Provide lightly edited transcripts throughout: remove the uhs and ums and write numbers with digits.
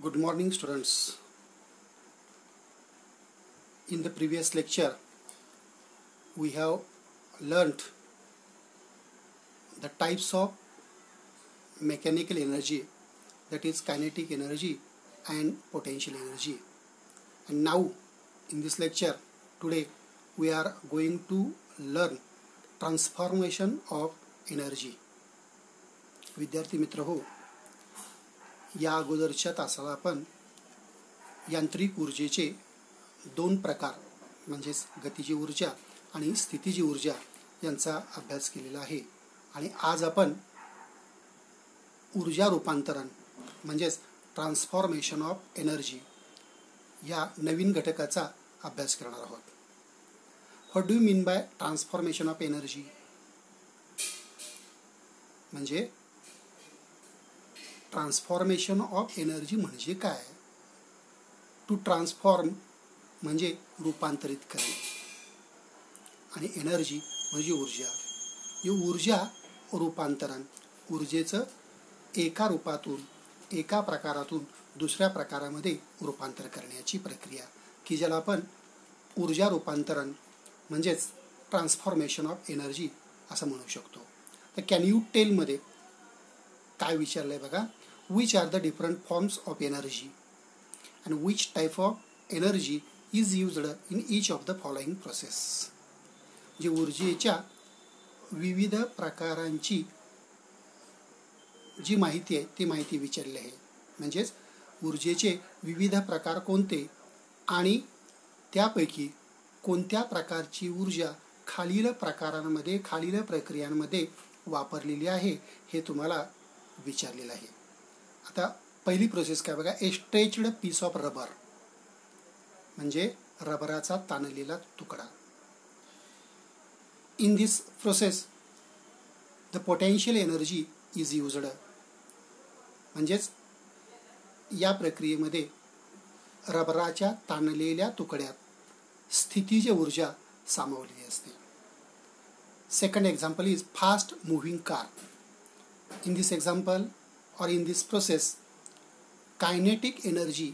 Good morning, students. In the previous lecture, we have learnt the types of mechanical energy, that is kinetic energy and potential energy. And now, in this lecture, today, we are going to learn transformation of energy. विद्यार्थी मित्र हो, या अगोदरच्या तासाला आपण यांत्रिक ऊर्जेचे दोन प्रकार म्हणजेच गतिज ऊर्जा आणि स्थितीज ऊर्जा यांचा अभ्यास केलेला आहे. आणि आज आपण ऊर्जा रूपांतरण म्हणजेच ट्रान्सफॉर्मेशन ऑफ एनर्जी या नवीन घटकाचा अभ्यास करणार आहोत. What do you mean bye transformation of energy? म्हणजे ट्रान्सफॉर्मेशन ऑफ एनर्जी म्हणजे काय? टू ट्रान्सफॉर्म म्हणजे रूपांतरित करणे आणि एनर्जी म्हणजे ऊर्जा. ही ऊर्जा रूपांतरण, ऊर्जेचं एका रूपातून एका प्रकारातून दुसऱ्या प्रकारामध्ये रूपांतर करण्याची प्रक्रिया की ज्याला आपण ऊर्जा रूपांतरण म्हणजेच ट्रान्सफॉर्मेशन ऑफ एनर्जी असं म्हणू शकतो. तर कॅन यू टेलमध्ये काय विचारलंय बघा. Which are the different forms of energy and which type of energy is used in each of the following process? जे ऊर्जेच्या विविध प्रकारांची जी माहिती आहे ती माहिती विचारली आहे. म्हणजेच ऊर्जेचे विविध प्रकार कोणते आणि त्यापैकी कोणत्या प्रकारची ऊर्जा खालील प्रकारांमध्ये खालील प्रक्रियांमध्ये वापरलेली आहे हे तुम्हाला विचारलेलं आहे. आता पहिली प्रोसेस काय बघा. ए स्ट्रेच्ड पीस ऑफ रबर म्हणजे रबराचा ताणलेला तुकडा. In this process the potential energy is used. म्हणजेच या प्रक्रियेमध्ये रबराच्या ताणलेल्या तुकड्यात स्थितीज ऊर्जा सामावलेली असते. Second example is fast moving car. In this example or in this process kinetic energy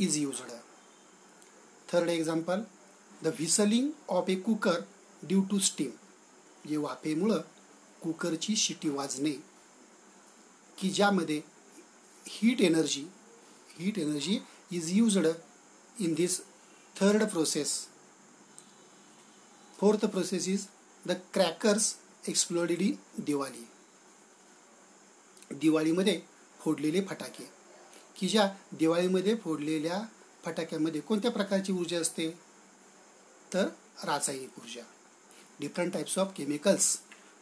is used. Third example, the whistling of a cooker due to steam. जे वाफेमुळे कुकरची शिटी वाजणे की ज्यामध्ये heat energy is used in this third process. Fourth process is the crackers exploded in Diwali. दिवाळीमध्ये फोडलेले फटाके की ज्या दिवाळीमध्ये फोडलेल्या फटाक्यामध्ये कोणत्या प्रकारची ऊर्जा असते तर रासायनिक ऊर्जा. Different types of chemicals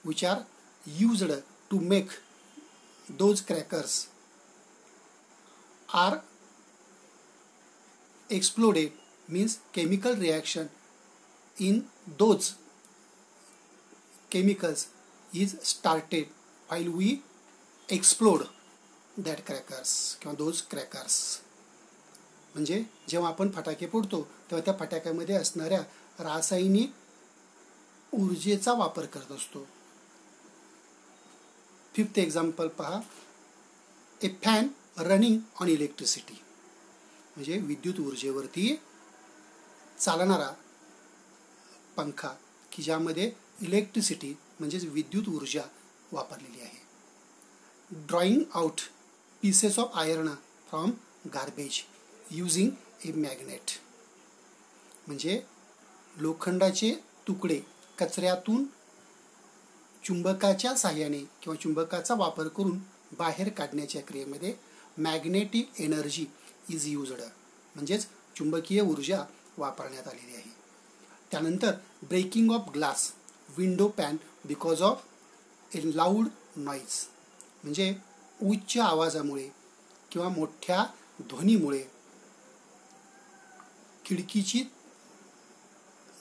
which are used to make those crackers are exploded means chemical reaction in those chemicals is started while we explode that crackers किंवा दोज क्रॅकर्स. म्हणजे जेव्हा आपण फटाके फोडतो तेव्हा त्या फटाक्यामध्ये असणाऱ्या रासायनिक ऊर्जेचा वापर करत असतो. फिफ्थ एक्झाम्पल पहा. ए फॅन रनिंग ऑन इलेक्ट्रिसिटी. म्हणजे विद्युत ऊर्जेवरती चालणारा पंखा की ज्यामध्ये इलेक्ट्रिसिटी म्हणजेच विद्युत ऊर्जा वापरलेली आहे. Drawing out pieces of iron from garbage using A magnet. म्हणजे लोखंडाचे तुकडे कचऱ्यातून चुंबकाच्या साहाय्याने किंवा चुंबकाचा वापर करून बाहेर काढण्याच्या क्रियेमध्ये मॅग्नेटिक एनर्जी इज युज्ड म्हणजेच चुंबकीय ऊर्जा वापरण्यात आलेली आहे. त्यानंतर breaking of glass window pane because of a loud noise. म्हणजे उच्च आवाजामुळे किंवा मोठ्या ध्वनीमुळे खिडकीची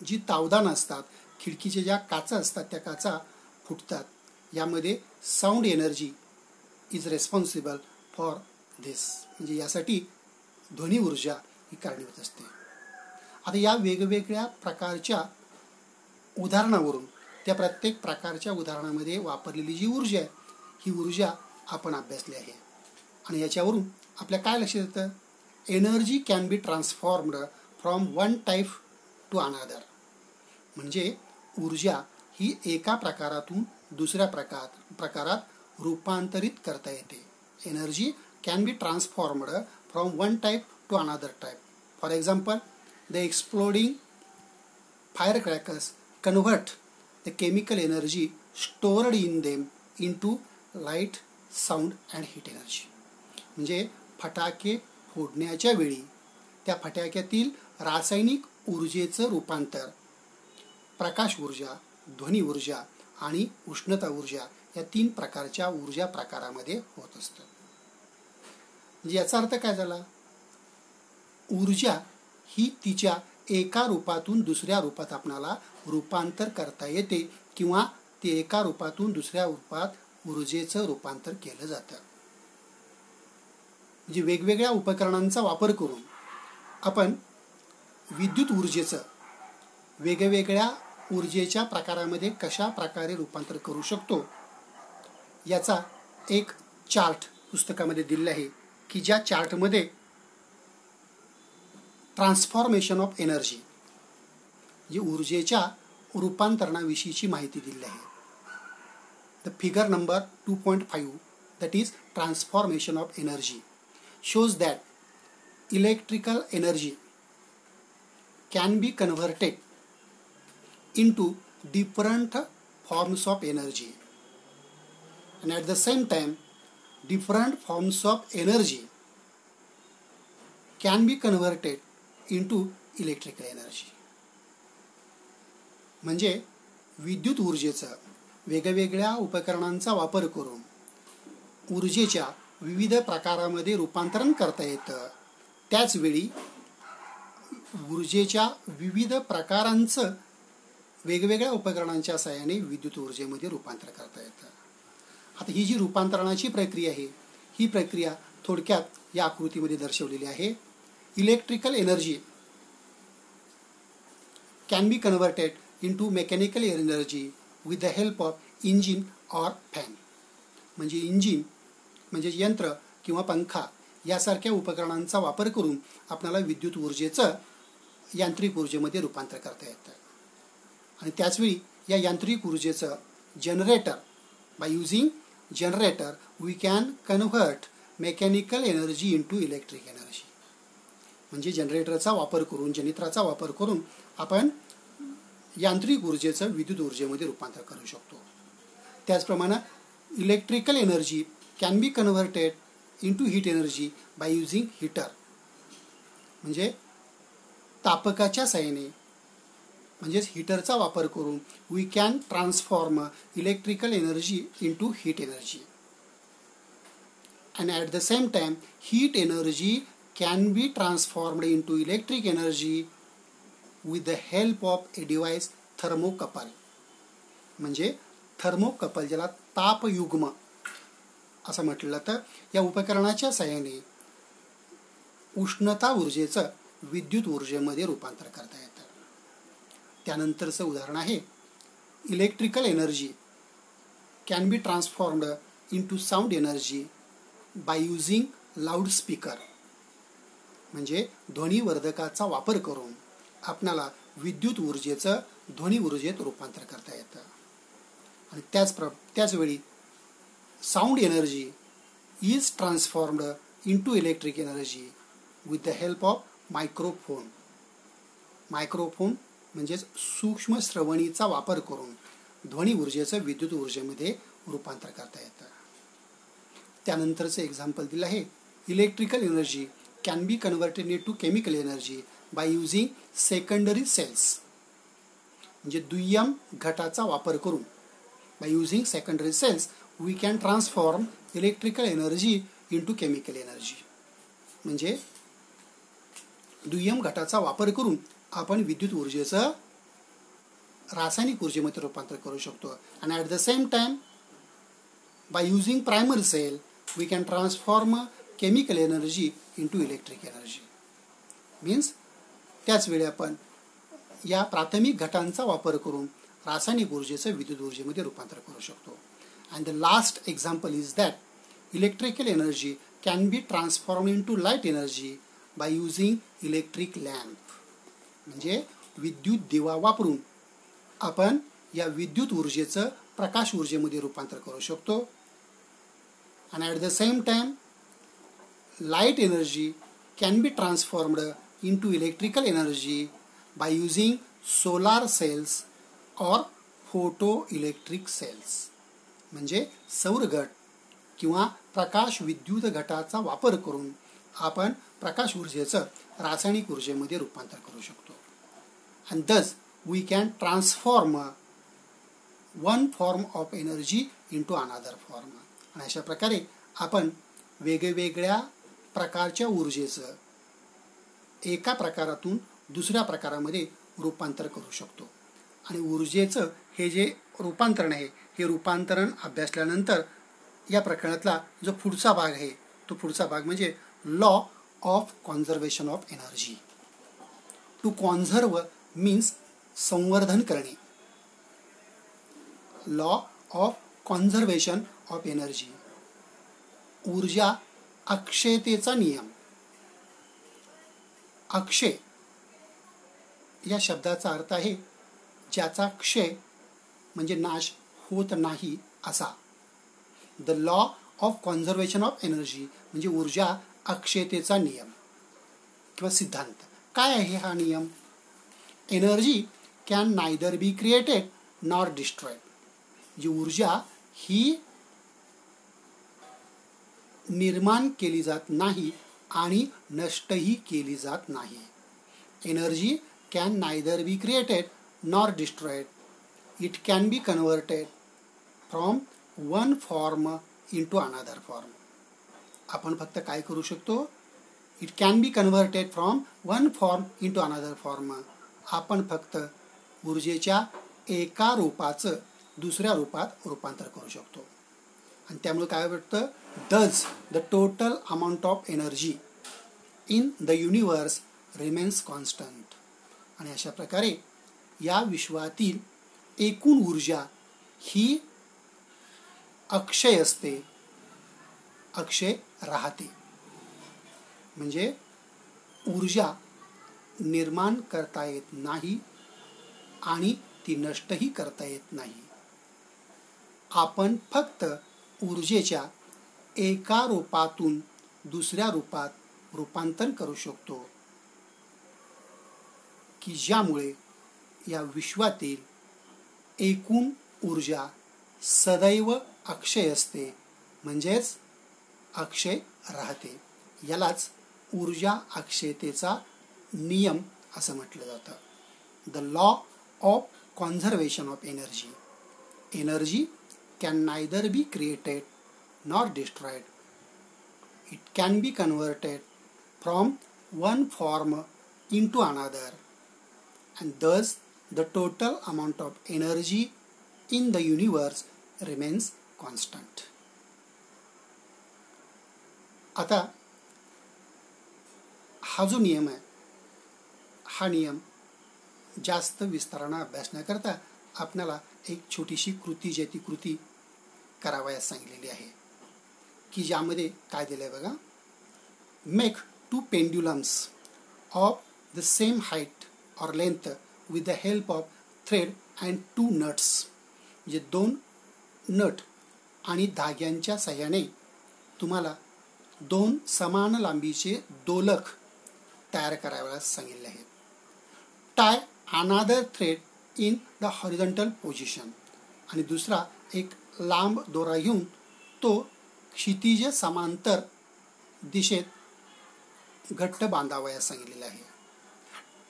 जी तावदान असतात, खिडकीच्या ज्या काचा असतात त्या काचा फुटतात. यामध्ये sound energy is responsible for this. म्हणजे यासाठी ध्वनी ऊर्जा ही कारणीभूत असते. आता या वेगवेगळ्या प्रकारच्या उदाहरणावरून त्या प्रत्येक प्रकारच्या उदाहरणामध्ये वापरलेली जी ऊर्जा आहे ही ऊर्जा आपण अभ्यासली आहे आणि याच्यावरून आपल्या काय लक्षात येतं? Energy can be transformed from one type to another. म्हणजे ऊर्जा ही एका प्रकारातून दुसऱ्या प्रकारात रूपांतरित करता येते. Energy can be transformed from one type to another type. For example, the exploding firecrackers convert the chemical energy stored in them into light, sound and heat energy. म्हणजे फटाके फोडण्याच्या वेळी त्या फटाक्यातील रासायनिक ऊर्जेचं रूपांतर प्रकाश ऊर्जा, ध्वनी ऊर्जा आणि उष्णता ऊर्जा या 3 प्रकारच्या ऊर्जा प्रकारामध्ये होत असतं. म्हणजे याचा अर्थ काय झाला? ऊर्जा ही तिच्या एका रूपातून दुसऱ्या रूपात आपणाला रूपांतर करता येते किंवा ते एका रूपातून दुसऱ्या रूपात ऊर्जेचं रूपांतर केलं जातं. म्हणजे वेगवेगळ्या उपकरणांचा वापर करून आपण विद्युत ऊर्जेचं वेगवेगळ्या ऊर्जेच्या प्रकारामध्ये कशा प्रकारे रूपांतर करू शकतो याचा एक चार्ट पुस्तकामध्ये दिलेला आहे की ज्या चार्टमध्ये ट्रान्सफॉर्मेशन ऑफ एनर्जी जी ऊर्जेच्या रूपांतरणाविषयीची माहिती दिली आहे. The figure number 2.5 that is transformation of energy shows that electrical energy can be converted into different forms of energy, and at the same time different forms of energy can be converted into electrical energy. म्हणजे विद्युत ऊर्जेचं वेगवेगळ्या उपकरणांचा वापर करून ऊर्जेच्या विविध प्रकारामध्ये रूपांतरण करता येतं. त्याचवेळी ऊर्जेच्या विविध प्रकारांचं वेगवेगळ्या उपकरणांच्या सहाय्याने विद्युत ऊर्जेमध्ये रूपांतर करता येतं. आता ही जी रूपांतरणाची प्रक्रिया आहे ही प्रक्रिया थोडक्यात या आकृतीमध्ये दर्शवलेली आहे. Electrical energy can be converted into mechanical energy with the help of engine or fan. म्हणजे इंजिन म्हणजे यंत्र किंवा पंखा यासारख्या उपकरणांचा वापर करून आपल्याला विद्युत ऊर्जेचं यांत्रिक ऊर्जेमध्ये रूपांतर करता येतं. आणि त्याचवेळी या यांत्रिक ऊर्जेचं generator by using generator we can convert mechanical energy into electric energy. म्हणजे जनरेटरचा वापर करून जनित्राचा वापर करून आपण यांत्रिक ऊर्जेचं विद्युत ऊर्जेमध्ये रूपांतर करू शकतो. त्याचप्रमाणे electrical energy can be converted into heat energy by using heater. म्हणजे तापकाच्या साहाय्याने म्हणजेच हीटरचा वापर करून we can transform electrical energy into heat energy. And at the same time heat energy can be transformed into electric energy with the help of a device thermocouple. म्हणजे thermocouple ज्याला तापयुग्म असं म्हटलं तर या उपकरणाच्या साहाय्याने उष्णता ऊर्जेचं विद्युत ऊर्जेमध्ये रूपांतर करता येतं. त्यानंतरचं उदाहरण आहे electrical energy can be transformed into sound energy by using loudspeaker. म्हणजे ध्वनिवर्धकाचा वापर करून आपणाला विद्युत ऊर्जेचं ध्वनी ऊर्जेत रूपांतर करता येतं. आणि त्याचवेळी sound energy is transformed into electric energy with the help of microphone. Microphone म्हणजेच सूक्ष्म श्रवणीचा वापर करून ध्वनी ऊर्जेचं विद्युत ऊर्जेमध्ये रूपांतर करता येतं. त्यानंतरचं एक्झाम्पल दिलं आहे electrical energy can be converted into chemical energy by using secondary cells. म्हणजे दुय्यम घटाचा वापर करून by using secondary cells we can transform electrical energy into chemical energy. म्हणजे दुय्यम घटाचा वापर करून आपण विद्युत ऊर्जेचं रासायनिक ऊर्जेमध्ये रूपांतर करू शकतो. आणि at the same time by using primary cell we can transform chemical energy into electric energy. Means त्याचवेळी आपण या प्राथमिक घटांचा वापर करून रासायनिक ऊर्जेचं विद्युत ऊर्जेमध्ये रूपांतर करू शकतो. And the last example is that electrical energy can be transformed into light energy by using electric lamp. म्हणजे विद्युत दिवा वापरून आपण या विद्युत ऊर्जेचं प्रकाश ऊर्जेमध्ये रूपांतर करू शकतो. आणि at the same time light energy can be transformed into electrical energy by using solar cells or photoelectric cells. म्हणजे सौर घट किंवा प्रकाश विद्युत घटाचा वापर करून आपण प्रकाश ऊर्जेचं रासायनिक ऊर्जेमध्ये रूपांतर करू शकतो. and thus we can transform one form of energy into another form. आणि अशा प्रकारे आपण वेगवेगळ्या प्रकारच्या ऊर्जेचं एका प्रकारातून दुसऱ्या प्रकारामध्ये रूपांतर करू शकतो. आणि ऊर्जेचं हे जे रूपांतरण आहे हे रूपांतरण अभ्यासल्यानंतर या प्रकरणातला जो पुढचा भाग आहे तो पुढचा भाग म्हणजे law of conservation of energy. To conserve means संवर्धन करणे. Law of conservation of energy. ऊर्जा अक्षयतेचा नियम. अक्षय या शब्दाचा अर्थ आहे ज्याचा क्षय म्हणजे नाश होत नाही असा. The law of conservation of energy म्हणजे ऊर्जा अक्षयतेचा नियम किंवा सिद्धांत. काय आहे हा नियम? Energy can neither be created nor destroyed. जी ऊर्जा ही निर्माण केली जात नाही आणि नष्टही केली जात नाही. Energy can neither be created nor destroyed. It can be converted from one form into another form. आपण फक्त काय करू शकतो? It can be converted from one form into another form. आपण फक्त ऊर्जेच्या एका रूपाचं दुसऱ्या रूपात रूपांतर करू शकतो. आणि त्यामुळे काय वाटतं? Thus the total amount of energy in the universe remains constant. आणि अशा प्रकारे या विश्वातील एकूण ऊर्जा ही अक्षय असते, अक्षय राहते. म्हणजे ऊर्जा निर्माण करता येत नाही आणि ती नष्टही करता येत नाही. आपण फक्त ऊर्जेच्या एका रूपातून दुसऱ्या रूपात रूपांतर करू शकतो की ज्यामुळे या विश्वातील एकूण ऊर्जा सदैव अक्षय असते, म्हणजेच अक्षय राहते. यालाच ऊर्जा अक्षयतेचा नियम असं म्हटलं जातं. The law of conservation of energy. Energy can neither be created nor destroyed. It can be converted from one form into another, and thus the total amount of energy in the universe remains constant. आता हा जो नियम आहे हा नियम जास्त विस्ताराने अभ्यासण्याकरता आपल्याला एक छोटीशी कृती जी ती कृती करावयास सांगितलेली आहे की ज्यामध्ये काय दिलं आहे बघा. Make two pendulums of the same height or length with the help of thread and two nuts. म्हणजे दोन नट आणि धाग्यांच्या सहाय्याने तुम्हाला दोन समान लांबीचे दोलक तयार करावयास सांगितले आहे. टाय अनादर thread in the horizontal position. आणि दुसरा एक लांब दोरा घेऊन तो क्षितिज समांतर दिशेत घट्ट बांधावयास सांगितलेले आहे.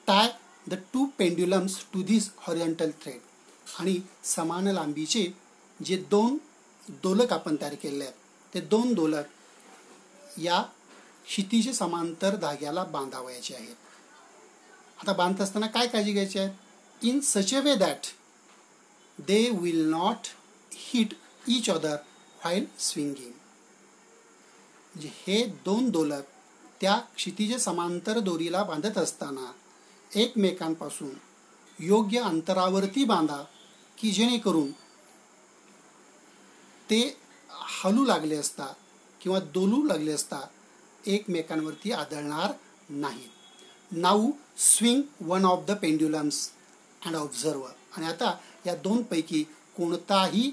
Tie the two pendulums to this horizontal thread. आणि समान लांबीचे जे दोन दोलक आपण तयार केलेले आहेत ते दोन दोलक या क्षितिज समांतर धाग्याला बांधावयाचे आहेत. आता बांधत असताना काय काळजी घ्यायची आहे? In such a way that they will not hit each other while swinging. म्हणजे हे दोन दोलक त्या क्षितिज समांतर दोरीला बांधत असताना एकमेकांपासून योग्य अंतरावरती बांधा की जेणेकरून ते हलू लागले असता किंवा दोलू लागले असता एकमेकांवरती आदळणार नाहीत. Now swing one of the pendulums and observe. आणि आता या दोनपैकी कोणताही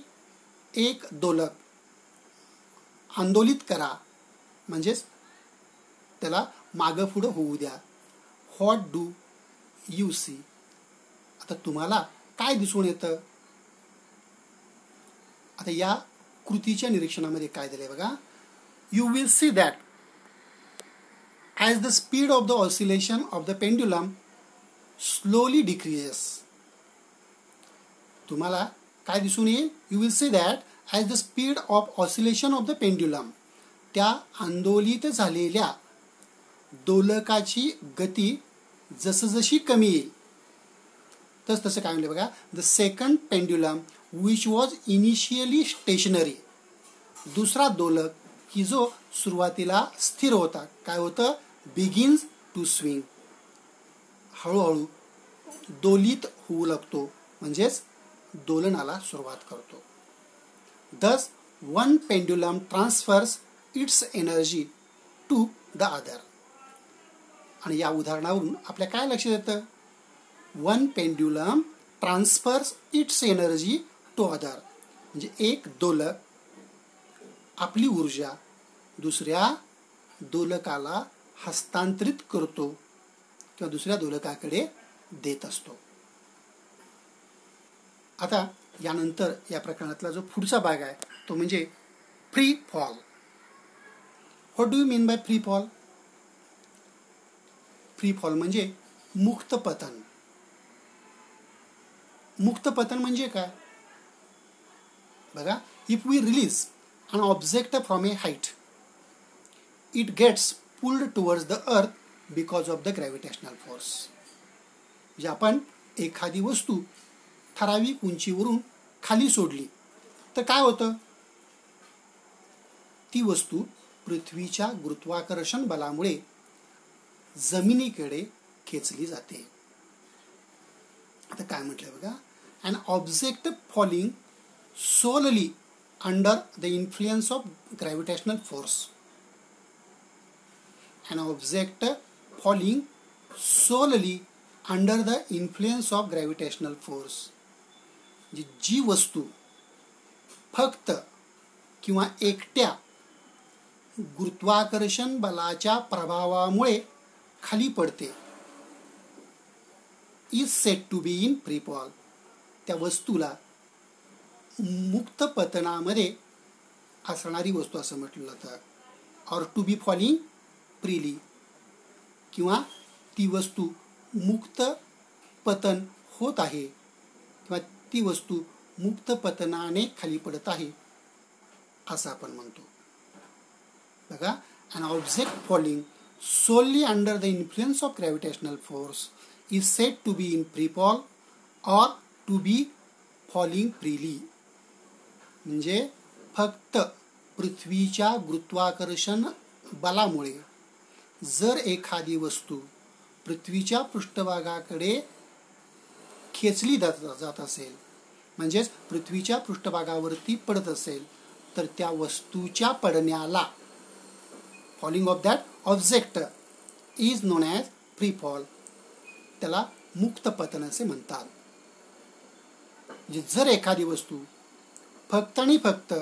एक दोलक आंदोलित करा, म्हणजेच त्याला मागं पुढं होऊ द्या. What do you see? आता तुम्हाला काय दिसून येतं? आता या कृतीच्या निरीक्षणामध्ये काय दिलंय बघा. You will see that as the speed of the oscillation of the pendulum slowly decreases. तुम्हाला काय दिसून येईल? You will see that as the speed of oscillation of the pendulum, त्या आंदोलित झालेल्या दोलकाची गती जसजशी कमी येईल तसं काय म्हणले बघा. The second pendulum which was initially stationary, दुसरा दोलक की जो सुरुवातीला स्थिर होता, काय होतं? बिगिन्स टू स्विंग, हळूहळू दोलित होऊ लागतो, म्हणजेच दोलनाला सुरुवात करतो. Thus one pendulum transfers its energy to the other. आणि या उदाहरणावरून आपल्या काय लक्षात येतं? One pendulum transfers its energy to other, म्हणजे एक दोलक आपली ऊर्जा दुसऱ्या दोलकाला हस्तांतरित करतो किंवा दुसऱ्या दोलकाकडे देत असतो. आता यानंतर या प्रकरणातला जो पुढचा भाग आहे तो म्हणजे free fall. What do you mean by free fall? Free fall म्हणजे मुक्त पतन. मुक्त पतन म्हणजे काय बघा. If we release an object from a height, it gets pulled towards the earth because of the gravitational force. म्हणजे आपण एखादी वस्तू ठराविक उंचीवरून खाली सोडली तर काय होतं? ती वस्तू पृथ्वीच्या गुरुत्वाकर्षण बलामुळे जमिनीकडे खेचली जाते. आता काय म्हटलंय बघा. an object falling solely under the influence of gravitational force. An object falling solely under the influence of gravitational force. जी वस्तू फक्त किंवा एकट्या गुरुत्वाकर्षण बलाच्या प्रभावामुळे खाली पडते, is said to be in free fall. त्या वस्तूला मुक्त पतनामध्ये असणारी वस्तू असं म्हटलं जातं. और टू बी फॉलिंग फ्रीली, किंवा ती वस्तू मुक्त पतन होत आहे किंवा ती वस्तू मुक्त पतनाने खाली पडत आहे असं आपण म्हणतो. बघा. an object falling solely under the influence of gravitational force is said to be in free fall or to be falling freely. म्हणजे फक्त पृथ्वीच्या गुरुत्वाकर्षण बलामुळे जर एखादी वस्तू पृथ्वीच्या पृष्ठभागाकडे खेचली जात असेल, म्हणजेच पृथ्वीच्या पृष्ठभागावरती पडत असेल, तर त्या वस्तूच्या पडण्याला falling of that object is known as free fall, त्याला मुक्त पतन असे म्हणतात. म्हणजे जर एखादी वस्तू फक्त आणि फक्त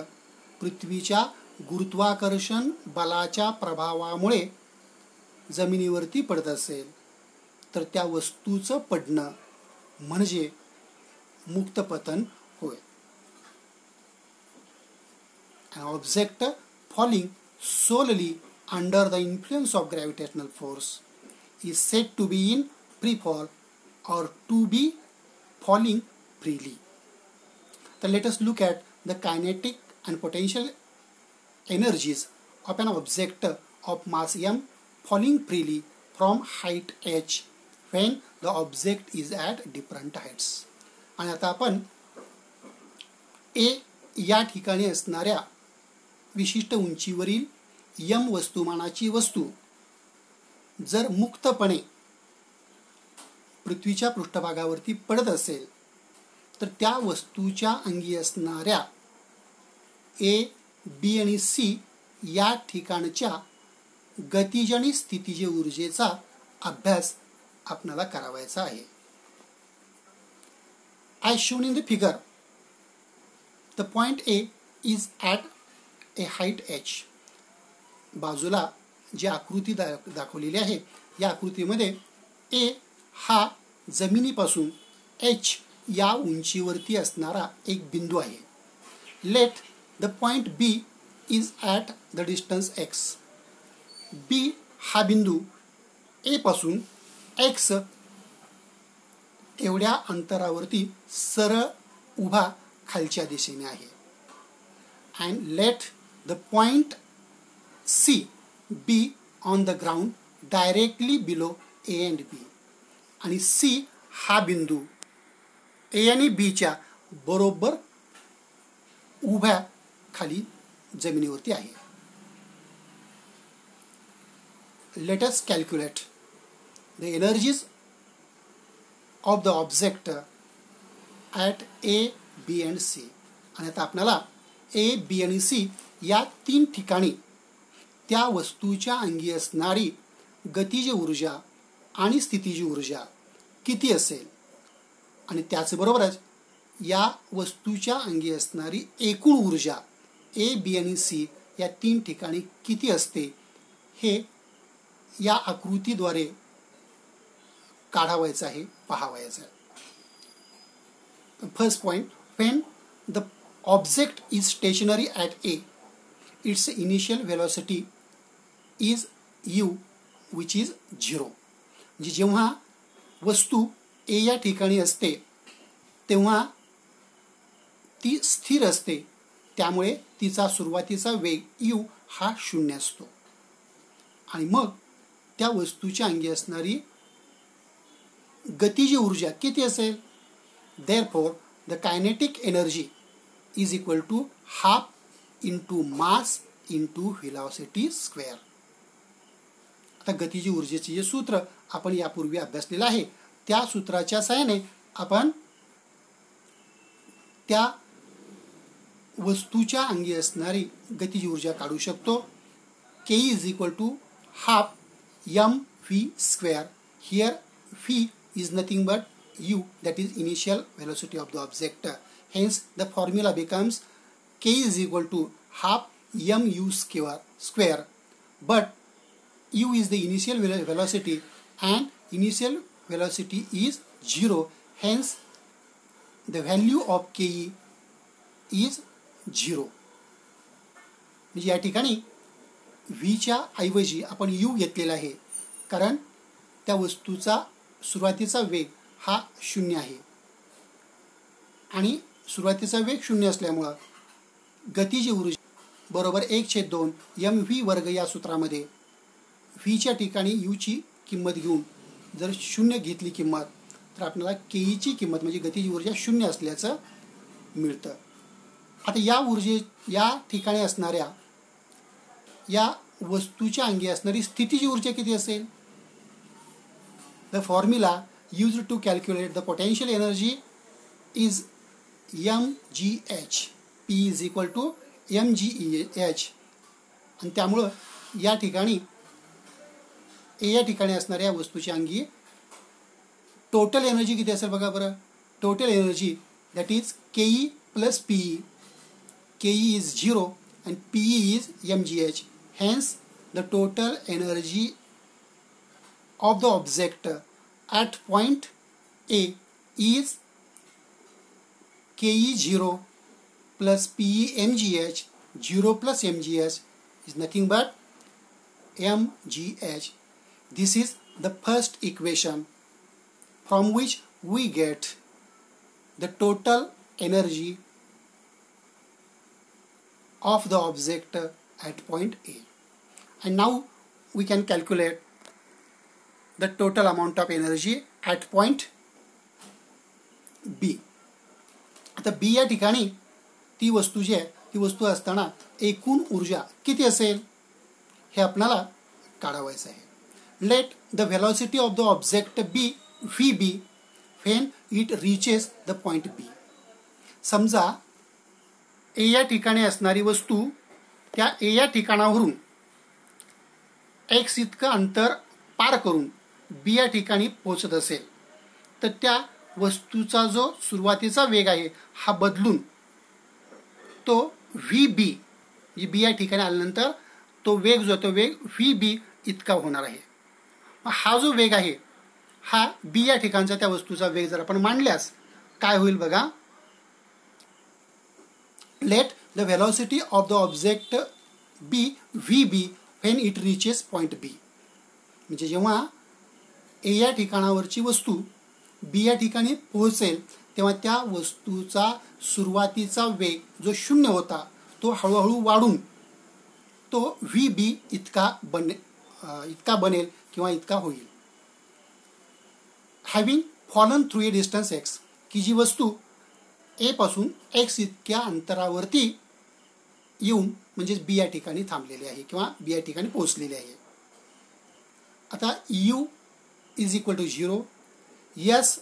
पृथ्वीच्या गुरुत्वाकर्षण बलाच्या प्रभावामुळे जमिनीवरती पडत असेल तर त्या वस्तूचं पडणं म्हणजे मुक्त पतन होय. An object falling solely under the influence of gravitational force is said to be in free fall or to be falling freely. So let us look at the kinetic and potential energies of an object of mass m falling freely from height h when the object is at different heights. आणि आता आपण A या ठिकाणी असणाऱ्या विशिष्ट उंचीवरील m वस्तुमानाची वस्तू जर मुक्तपणे पृथ्वीच्या पृष्ठभागावरती पडत असेल तर त्या वस्तूच्या अंगी असणाऱ्या A, B आणि C या ठिकाणच्या गतिज आणि स्थितिज ऊर्जेचा अभ्यास आपल्याला करावायचा आहे. As shown in the figure, the point A is at a height h. बाजूला जी आकृती दाखवलेली आहे या आकृतीमध्ये A हा जमिनीपासून h या उंचीवरती असणारा एक बिंदू आहे. Let the point B is at the distance x. B हा बिंदू A पासून x एवढ्या अंतरावरती सरळ उभा खालच्या दिशेने आहे. And let the point C be on the ground directly below A and B. आणि C हा बिंदू A आणि B च्या बरोबर उभ्या खाली जमिनीवरती आहे. Let us calculate the energies of the object at A, B and C. आणि आता आपल्याला A, B आणि C या तीन ठिकाणी त्या वस्तूच्या अंगी असणारी गतिज ऊर्जा आणि स्थितिज ऊर्जा किती असेल आणि त्याचबरोबरच या वस्तूच्या अंगी असणारी एकूण ऊर्जा A, B आणि C या तीन ठिकाणी किती असते हे या आकृतीद्वारे काढावायचं आहे, पाहावायचं आहे. First point, when the object is stationary at A, its initial velocity is u, which is 0. म्हणजे जेव्हा वस्तू A या ठिकाणी असते तेव्हा ती स्थिर असते, त्यामुळे तिचा सुरुवातीचा वेग u हा 0 असतो. आणि मग त्या वस्तूच्या अंगी असणारी गतिज ऊर्जा किती असेल? Therefore, the kinetic energy is equal to half into mass into velocity square. आता गतिज ऊर्जेचे जे सूत्र आपण यापूर्वी अभ्यासलेलं आहे त्या सूत्राच्या सहाय्याने आपण त्या वस्तूच्या अंगी असणारी गतिज ऊर्जा काढू शकतो. K is equal to half mv square. Here v is nothing but u, that is initial velocity of the object. Hence the formula becomes K is equal to half mu square, but u is the initial velocity and initial velocity is 0. Hence the value of Ke is 0. म्हणजे या ठिकाणी v च्या ऐवजी आपण u घेतलेला आहे कारण त्या वस्तूचा सुरुवातीचा वेग हा 0 आहे आणि सुरुवातीचा वेग 0 असल्यामुळे गतिज ऊर्जा बरोबर 1/2 mv वर्ग या सूत्रामध्ये v च्या ठिकाणी u ची किंमत घेऊन जर 0 घेतली किंमत तर आपल्याला ke ची किंमत म्हणजे गतिज ऊर्जा 0 असल्याचं मिळतं. आता या ठिकाणी असणाऱ्या या वस्तूच्या अंगी असणारी स्थितिज ऊर्जा किती असेल? The formula used to calculate the potential energy is mgh. P is equal to mgh. आणि त्यामुळं या ठिकाणी A या ठिकाणी असणाऱ्या वस्तूच्या अंगी टोटल एनर्जी किती असेल बघा बरं. Total energy that is Ke plus Pe. Ke is 0 and Pe is mgh. Hence the total energy of the object at point A is Ke 0 plus Pe mgh. 0 plus mgh is nothing but mgh. This is the first equation from which we get the total energy of the object at point A. And now we can calculate the total amount of energy at point B. आता B या ठिकाणी ती वस्तू जी आहे ती वस्तू असताना एकूण ऊर्जा किती असेल हे आपल्याला काढावायचं आहे. Let the velocity of the object be vb when it reaches the point B. समजा A या ठिकाणी असणारी वस्तू त्या ए या ठिकाणावरून एक्स इतकं अंतर पार करून बी या ठिकाणी पोहोचत असेल तर त्या वस्तूचा जो सुरुवातीचा वेग आहे हा बदलून तो व्ही बी, जी बी या ठिकाणी आल्यानंतर तो वेग जो तो वेग व्ही बी इतका होणार आहे. हा जो वेग आहे हा बी या ठिकाणचा त्या वस्तूचा वेग जर आपण मांडल्यास काय होईल बघा. Let the velocity of the object be v B when it reaches point B. म्हणजे जेव्हा ए या ठिकाणावरची वस्तू बी या ठिकाणी पोहोचेल तेव्हा त्या वस्तूचा सुरुवातीचा वेग जो 0 होता तो हळूहळू वाढून तो व्ही बी इतका बनेल किंवा इतका होईल. Having fallen through a distance x, की जी वस्तू ए पासून एक्स इतक्या अंतरावरती येऊन म्हणजेच बी या ठिकाणी थांबलेली आहे किंवा बी या ठिकाणी पोहोचलेली आहे. आता u is equal to 0, s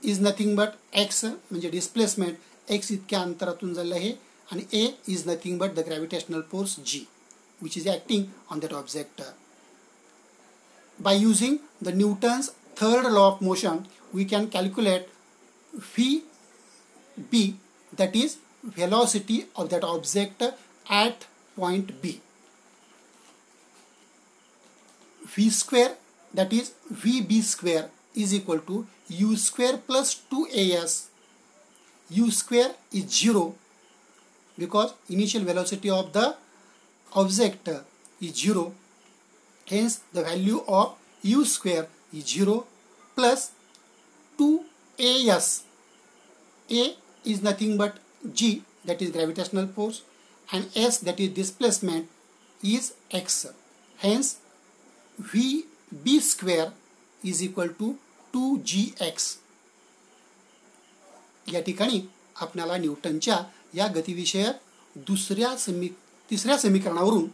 is nothing but x म्हणजे डिस्प्लेसमेंट एक्स इतक्या अंतरातून झालं आहे आणि a is nothing but the gravitational force g which is acting on that object. By using the Newton's third law of motion we can calculate v B, that is velocity of that object at point B. V square, that is VB square, is equal to U square plus 2AS. U square is 0 because initial velocity of the object is 0. Hence the value of U square is 0 plus 2AS. A is nothing but G, that is gravitational force, and S, that is displacement, is X. Hence VB square is equal to 2GX. या ठिकाणी आपल्याला न्यूटनच्या या गतिविषयक तिसऱ्या समीकरणावरून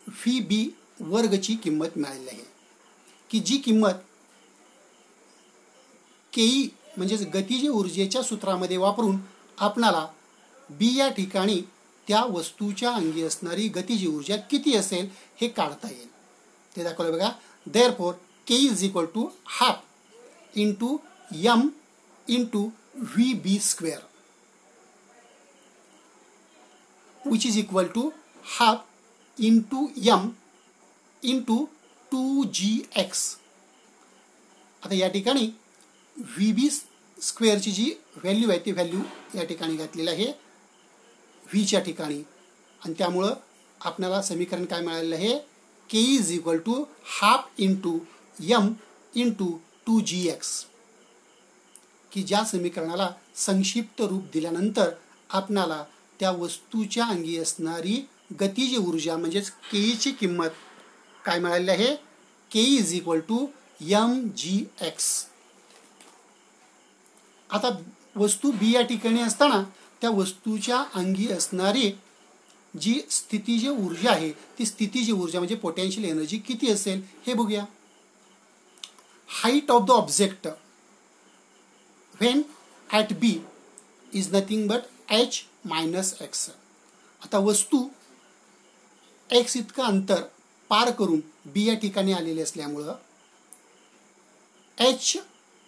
VB वर्गची किंमत मिळालेली आहे की जी किंमत केई म्हणजेच गतिज ऊर्जेच्या सूत्रामध्ये वापरून आपणाला बी या ठिकाणी त्या वस्तूच्या अंगी असणारी गतिज ऊर्जा किती असेल हे काढता येईल. ते दाखवलं बघा. Therefore K is equal to half into M into V B square which is equal to half into M into 2GX. आता या ठिकाणी व्ही बी स्क्वेअरची जी व्हॅल्यू आहे ती व्हॅल्यू या ठिकाणी घातलेली आहे व्हीच्या ठिकाणी आणि त्यामुळं आपल्याला समीकरण काय मिळालेलं आहे k is equal to half into M into 2GX, की ज्या समीकरणाला संक्षिप्त रूप दिल्यानंतर आपल्याला त्या वस्तूच्या अंगी असणारी गतिज ऊर्जा म्हणजेच केईची किंमत काय मिळालेली आहे k is equal to MGX. आता वस्तू बी या ठिकाणी असताना त्या वस्तूच्या अंगी असणारी जी स्थितीज ऊर्जा आहे ती स्थितीज ऊर्जा म्हणजे पोटेन्शियल एनर्जी किती असेल हे बघूया. Height of the object when at B is nothing but H minus X. आता वस्तू एक्स इतकं अंतर पार करून बी या ठिकाणी आलेली असल्यामुळं H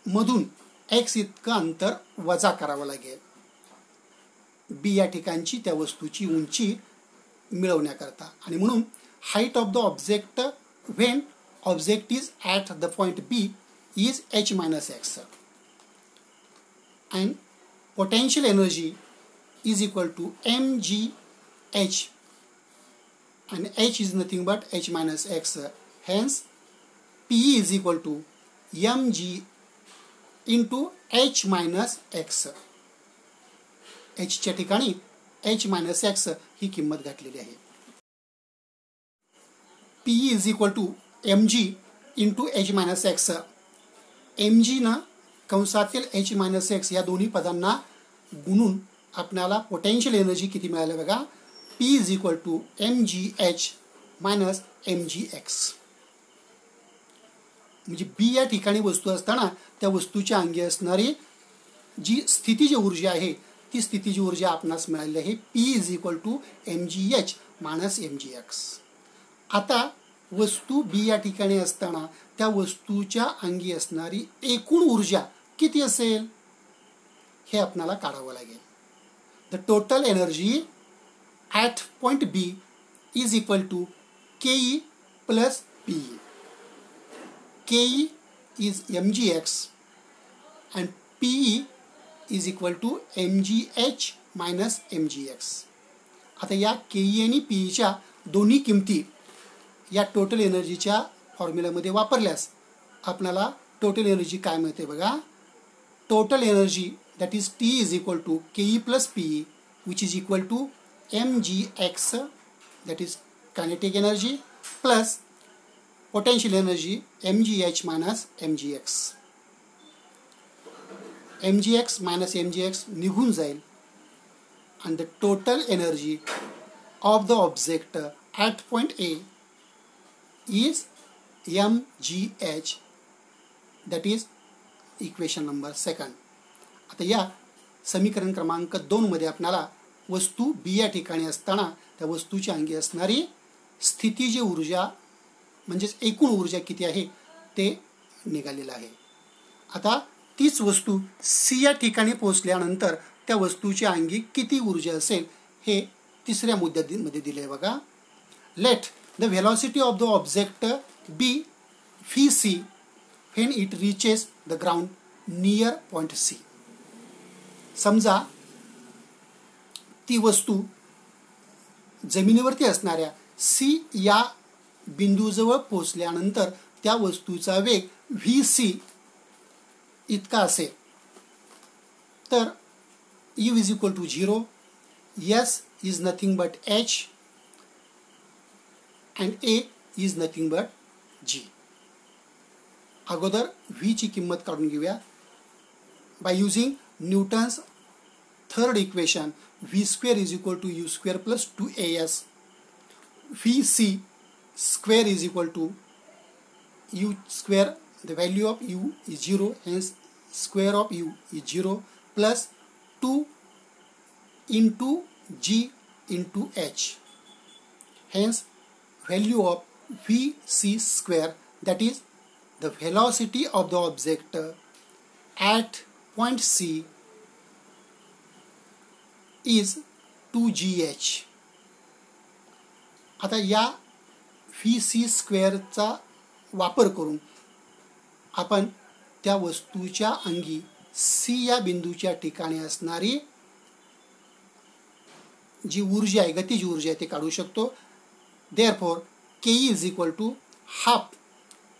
मधून एक्स इतकं अंतर वजा करावं लागेल बी या ठिकाणची त्या वस्तूची उंची मिळवण्याकरता. आणि म्हणून height of the object when object is at the point B is H minus X and potential energy is equal to MGH and H is nothing but H minus X. Hence PE is equal to mg into H minus X. H च्या ठिकाणी H minus X ही किंमत घातलेली आहे. PE is equal to mg into H minus X. mg ना कंसातील H minus X या दोन्ही पदांना गुणून आपल्याला पोटेन्शियल एनर्जी किती मिळाली बघा. P is equal to mgH minus mgx. म्हणजे बी या ठिकाणी वस्तू असताना त्या वस्तूच्या अंगी असणारी जी स्थितीज ऊर्जा आहे ती स्थितीची ऊर्जा आपणास मिळालेली आहे P is equal to mgh minus mgx. आता वस्तू बी या ठिकाणी असताना त्या वस्तूच्या अंगी असणारी एकूण ऊर्जा किती असेल हे आपल्याला काढावं लागेल. The total energy at point B is equal to KE plus PE. KE is mgx and PE is equal to mgh minus mgx. आता या KE आणि PEच्या दोन्ही किमती या टोटल एनर्जीच्या फॉर्म्युलामध्ये वापरल्यास आपल्याला टोटल एनर्जी काय मिळते बघा. Total energy that is T is equal to KE plus PE which is equal to mgx that is kinetic energy plus potential energy mgh minus mgx. mgx minus mgx निघून जाईल and the total energy of the object at point A is mgh, that is equation number 2. आता या समीकरण क्रमांक 2 मध्ये आपल्याला वस्तू B या ठिकाणी असताना त्या वस्तूच्या अंगी असणारी स्थितीची ऊर्जा म्हणजेच एकूण ऊर्जा किती आहे ते निघालेलं आहे. आता तीच वस्तू C या ठिकाणी पोहोचल्यानंतर त्या वस्तूच्या अंगी किती ऊर्जा असेल हे तिसऱ्या मुद्द्यामध्ये दिले आहे बघा. Let the velocity of the object be VC when it reaches the ground near point C. समजा ती वस्तू जमिनीवरती असणाऱ्या C या बिंदूजवळ पोहोचल्यानंतर त्या वस्तूचा वेग VC इतका असेल तर U is equal to 0, S is nothing but H and A is nothing but G. अगोदर V ची किंमत काढून घेऊया. By using Newton's third equation V square is equal to U square plus 2AS. VC square is equal to U square, the value of U is 0, hence square of U is 0 plus 2 into G into H, hence value of VC square, that is the velocity of the object at point C is 2gh. आता या VC स्क्वेअरचा वापर करून आपण त्या वस्तूच्या अंगी C या बिंदूच्या ठिकाणी असणारी जी ऊर्जा आहे, गतिज ऊर्जा आहे, ते काढू शकतो. Therefore KE is equal to half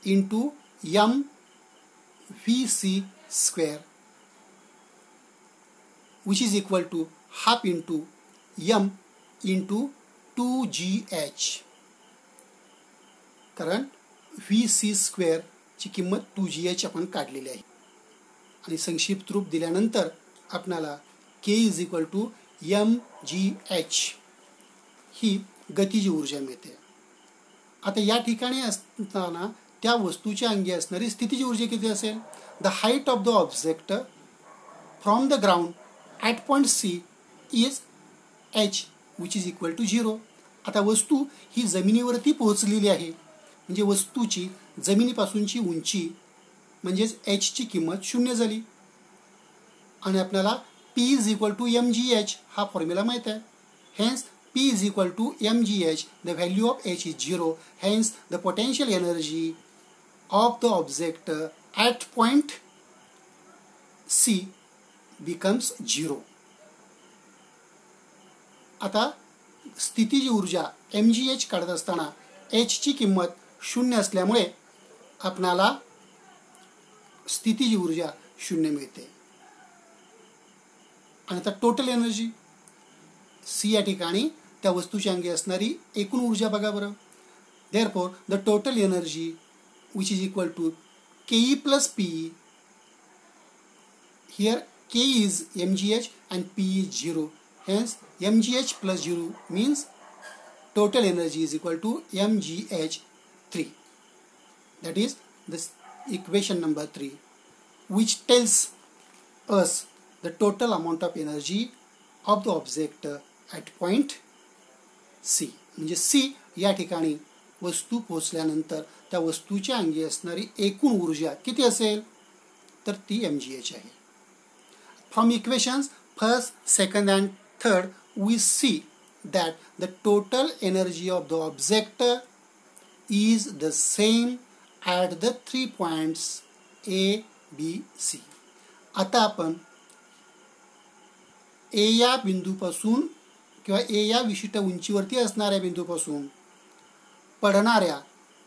into mVC square which is equal to half into m into 2gh. कारण VC स्क्वेअर ची किंमत 2gh आपण काढलेली आहे आणि संक्षिप्त रूप दिल्यानंतर आपल्याला K is equal to mgh ही गतिज ऊर्जा मिळते. आता या ठिकाणी असताना त्या वस्तूच्या अंगी असणारी स्थितीची ऊर्जा किती असेल. The height of the object from the ground at point C is h which is equal to 0. आता वस्तू ही जमिनीवरती पोहोचलेली आहे म्हणजे वस्तूची जमिनीपासूनची उंची म्हणजेच h ची किंमत 0 झाली आणि आपल्याला P is equal to mgh हा फॉर्म्युला माहीत आहे. Hence P is equal to mgh, the value of h is 0, hence the potential energy of the object at point C becomes 0. आता स्थितीची ऊर्जा mgh काढत असताना h ची किंमत 0 असल्यामुळे आपणाला स्थितीची ऊर्जा 0 मिळते. आणि आता टोटल एनर्जी C या ठिकाणी त्या वस्तूच्या अंगी असणारी एकूण ऊर्जा बघा बरं. Therefore the total energy which is equal to KE plus PE. Here K is mgh and P is 0. Hence mgh plus 0 means total energy is equal to mgh3. That is this equation number 3, which tells us the total amount of energy of the object at point C. म्हणजे C या ठिकाणी वस्तू पोहोचल्यानंतर त्या वस्तूच्या अंगी असणारी एकूण ऊर्जा किती असेल तर ती mgh आहे. From equations first, second and third we see that the total energy of the object is the same at the 3 points A, B, C. आता आपण A या बिंदूपासून किंवा A या विशिष्ट उंचीवरती असणाऱ्या बिंदूपासून पडणाऱ्या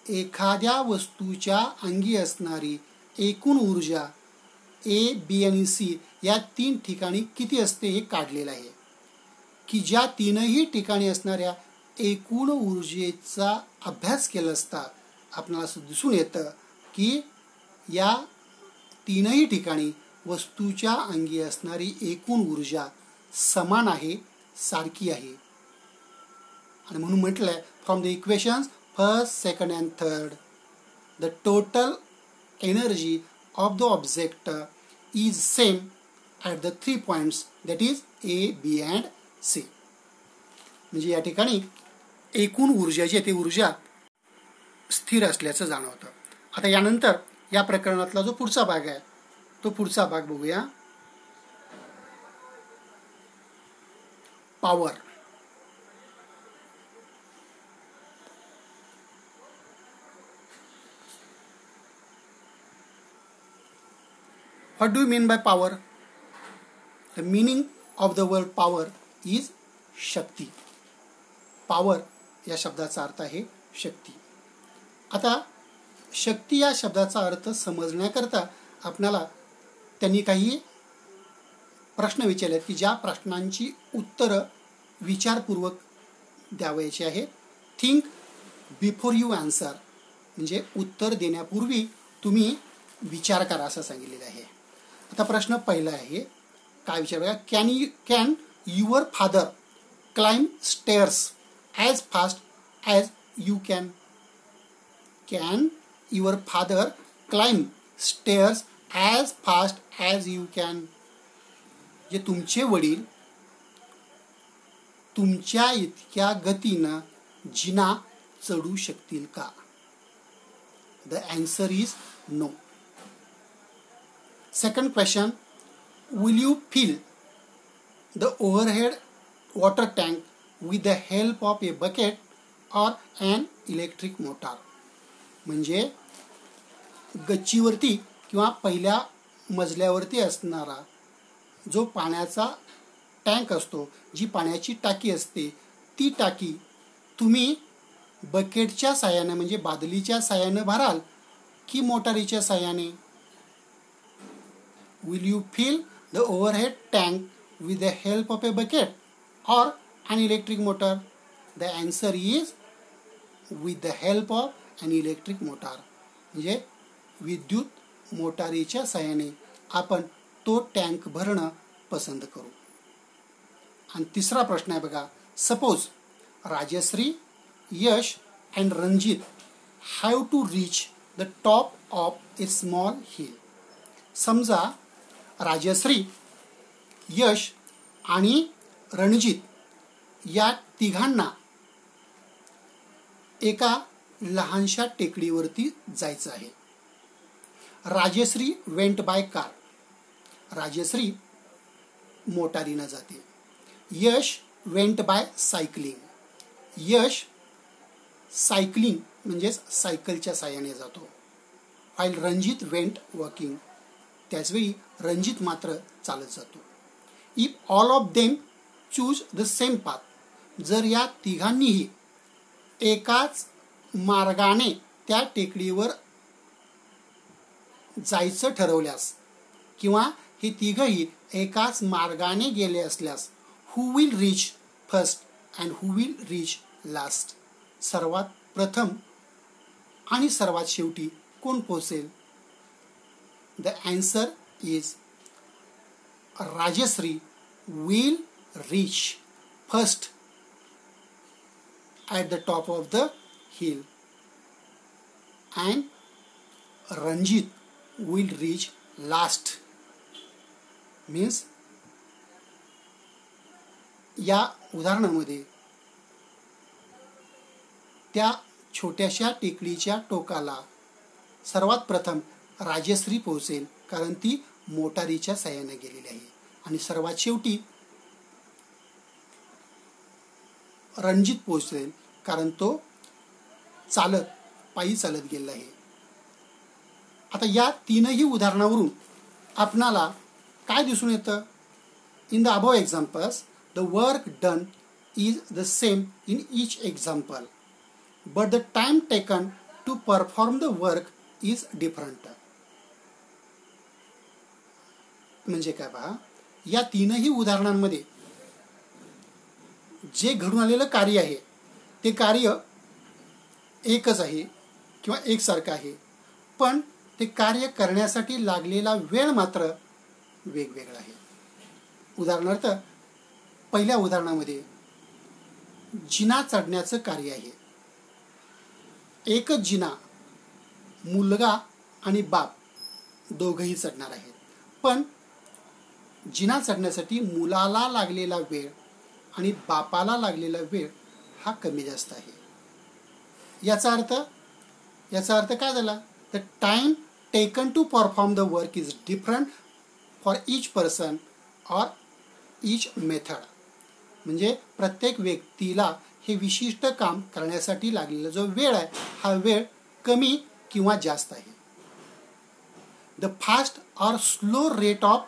एखाद्या वस्तूच्या अंगी असणारी एकूण ऊर्जा A, B आणि C या 3 ठिकाणी किती असते हे काढलेलं आहे की ज्या 3ही ठिकाणी असणाऱ्या एकूण ऊर्जेचा अभ्यास केला असता आपल्याला असं दिसून येतं की या 3ही ठिकाणी वस्तूच्या अंगी असणारी एकूण ऊर्जा समान आहे, सारखी आहे. आणि म्हणून म्हटलंय from the equations first, second and third the total energy of the object is same at the 3 points, that is A, B and C. म्हणजे या ठिकाणी एकूण ऊर्जा जी आहे ती ऊर्जा स्थिर असल्याचं जाणवतं. आता यानंतर या प्रकरणातला जो पुढचा भाग आहे तो पुढचा भाग बघूया. Power. What do you mean by power? The meaning of the word power is Shakti. Power या शब्दाचा अर्थ आहे शक्ती. आता शक्ती या शब्दाचा अर्थ समजण्याकरता आपल्याला त्यांनी काही प्रश्न विचारलेत की ज्या प्रश्नांची उत्तरं विचारपूर्वक द्यावयाची आहे. थिंक बिफोर यू आन्सर, म्हणजे उत्तर देण्यापूर्वी तुम्ही विचार करा असं सांगितलेलं आहे. आता प्रश्न पहिला आहे, काय विचारूया, can your father climb stairs as fast as you can. Can your father climb stairs as fast as you can. जे तुमचे वडील तुमच्या इतक्या गतीनं जिना चढू शकतील का? The answer is no. Second question, will you fill the overhead water tank with the help of a bucket or an electric motor? म्हणजे गच्चीवरती किंवा पहिल्या मजल्यावरती असणारा जो पाण्याचा टँक असतो, जी पाण्याची टाकी असते, ती टाकी तुम्ही बकेटच्या साहाय्याने म्हणजे बादलीच्या साहाय्याने भराल की मोटारीच्या साहाय्याने? Will you fill the overhead tank with the help of a bucket or an electric motor? The answer is with the help of an electric motor. म्हणजे विद्युत मोटारीच्या साहाय्याने आपण तो टँक भरणं पसंत करू. आणि तिसरा प्रश्न आहे बघा, suppose Rajashree, Yash and Ranjit have to reach the top of a small hill. समजा राजश्री, यश आणि रणजित या तिघांना एका लहानशा टेकडीवरती जायचं आहे. Rajashree went by car. Rajashree मोटारीनं जाते. Yash went by cycling. Yash cycling म्हणजेच सायकलच्या साहाय्याने जातो. While Ranjit went walking. त्याचवेळी रणजित मात्र चालत जातो. If all of them choose the same path. जर या तिघांनीही एकाच मार्गाने त्या टेकडीवर जायचं ठरवल्यास किंवा हे तिघही एकाच मार्गाने गेले असल्यास, who will reach first and who will reach last. सर्वात प्रथम आणि सर्वात शेवटी कोण पोहोचेल? The answer is Rajashree will reach first at the top of the hill and Ranjit will reach last. Means या उदाहरणामध्ये त्या छोट्याशा टेकडीच्या टोकाला सर्वात प्रथम राजश्री पोहोचेल, कारण ती मोटारीच्या साहाय्याने गेलेली आहे. आणि सर्वात शेवटी रणजित पोहोचेल, कारण तो पायी चालत गेलेला आहे. आता या तीनही उदाहरणावरून आपणाला काय दिसून येतं? In the above examples the work done is the same in each example, but the time taken to perform the work is different. म्हणजे काय पहा, या तीनही उदाहरणांमध्ये जे घडून आलेलं कार्य आहे ते कार्य एकच आहे किंवा एकसारखं आहे, पण ते कार्य करण्यासाठी लागलेला वेळ मात्र वेगवेगळा आहे. उदाहरणार्थ पहिल्या उदाहरणामध्ये जिना चढण्याचं कार्य आहे. एकच जिना मुलगा आणि बाप दोघंही चढणार आहेत, पण जिना चढण्यासाठी मुलाला लागलेला वेळ आणि बापाला लागलेला वेळ हा कमी जास्त आहे. याचा अर्थ काय झाला? The time taken to perform the work is different for each person or each method. म्हणजे प्रत्येक व्यक्तीला हे विशिष्ट काम करण्यासाठी लागलेला जो वेळ आहे हा वेळ कमी किंवा जास्त आहे. The fast or slow rate of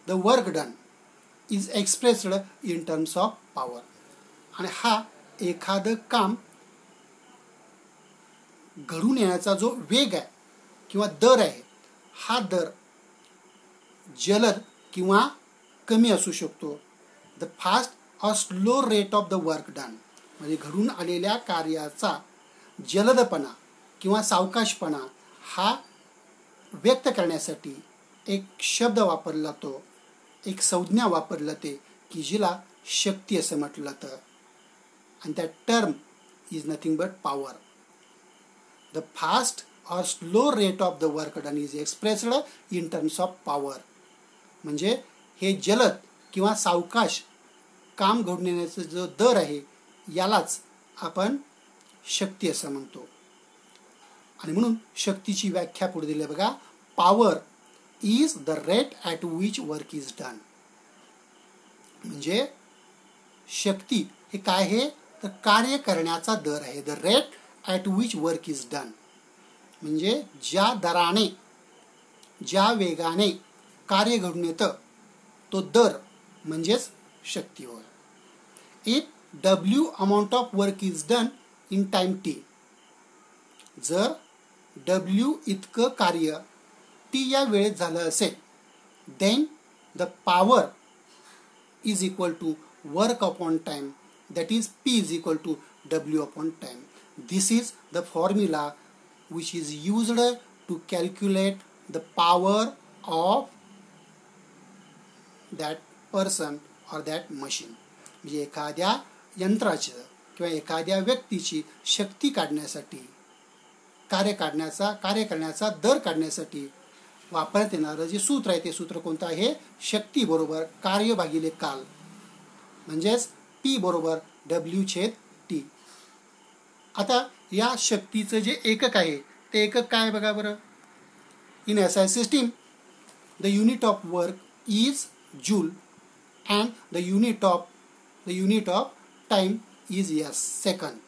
the work done is expressed in terms of power. आणि हा एखादं काम घडून येण्याचा जो वेग आहे किंवा दर आहे, हा दर जलद किंवा कमी असू शकतो. The fast or slow rate of the work done म्हणजे घडून आलेल्या कार्याचा जलदपणा किंवा सावकाशपणा हा व्यक्त करण्यासाठी एक शब्द वापरला जातो, एक संज्ञा वापरली जाते की जिला शक्ती असं म्हटलं जातं. आणि त्या term is nothing but power. The fast or slow rate of the work done is expressed in terms of power. म्हणजे हे जलद किंवा सावकाश काम घडून येण्याचा जो दर आहे यालाच आपण शक्ती असं म्हणतो. आणि म्हणून शक्तीची व्याख्या पुढे दिली बघा. Power is the rate at which work is done. म्हणजे शक्ती हे काय आहे तर कार्य करण्याचा दर आहे. The rate at which work is done म्हणजे ज्या दराने ज्या वेगाने कार्य घडून येतं तो दर म्हणजेच शक्ती होय. If W amount of work is done in time T. जर W इतकं कार्य T या वेळेत झालं असेल, then the power is equal to work upon time, that is P is equal to W upon time. This is the formula which is used to calculate the power of that person or that machine. म्हणजे एखाद्या यंत्राचं किंवा एखाद्या व्यक्तीची शक्ती काढण्यासाठी कार्य करण्याचा दर काढण्यासाठी वापरण्यात येणारं जे सूत्र आहे ते सूत्र कोणतं आहे? शक्ती बरोबर कार्य भागिले काल म्हणजेच P बरोबर W/T. आता या शक्तीचं जे एकक आहे ते एकक काय बघा बरं. In SI system the unit of work is joule and the unit of time is second.